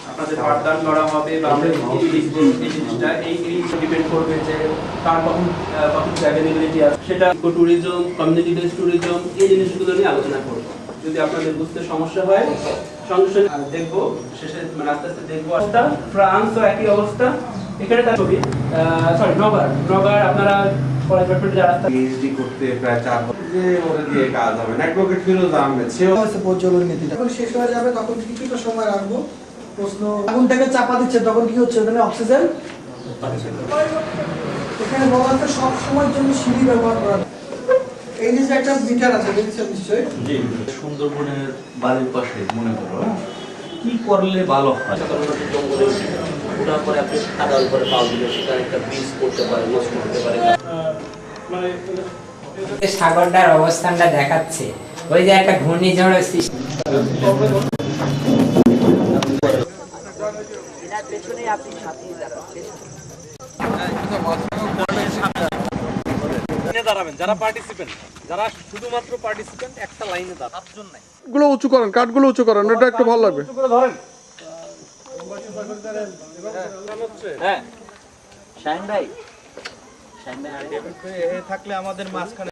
আপনাদের পাঠদান করা হবে বা আমরা কি লিখবো এই জিনিসটা এই ডিপেন্ড করবে যে কার কখন অ্যাভেলেবিলিটি আছে। সেটা eco tourism, community based tourism এই জিনিসগুলো নিয়ে আলোচনা করব। যদি আপনাদের বুঝতে সমস্যা হয় সঙ্গে সঙ্গে দেখবো, শেষে মানে আস্তে আস্তে দেখবো। ফ্রান্সও একই অবস্থা। এখানে তার ছবি নগর আপনারা কলেজ ডিপার্টমেন্টে যারা পিএইচডি করতে প্রায় 4 বছর যে ওরে দিয়ে কাজ হবে না। অ্যাডভোকেট ফিরোজ আহমেদ সেও প্রচলন নীতি যখন শেষ হয়ে যাবে তখন কিছুটা সময় রাখবো। প্রশ্ন আগুন থেকে চাপা দিচ্ছে তখন কি হচ্ছে? ওখানে অক্সিজেন এখানে বলা আছে সব সময়ের জন্য সিঁড়ি ব্যবহার করা। এই যে একটা মিটার আছে দেখছেন নিশ্চয়ই। জি, সুন্দরবনের বাড়ির পাশে মনে করো কি করলে ভালো হয়? ওঠার পরে আপনি খাদার উপরে পাও দিলে সেখানে একটা বীজ করতে পারে, লস করতে পারে। সাগরটার অবস্থানটা দেখাচ্ছে, ওই যে একটা ঘূর্ণিঝড় সৃষ্টি। যারা পার্টিসিপেন্ট, যারা শুধুমাত্র পার্টিসিপেন্ট একটা লাইনে দাঁড়ান। গুলো উঁচু করেন, কাঠগুলো উঁচু করেন, এটা একটু ভালো লাগবে। হ্যাঁ শাহিন ভাই থাকলে আমাদের মাঝখানে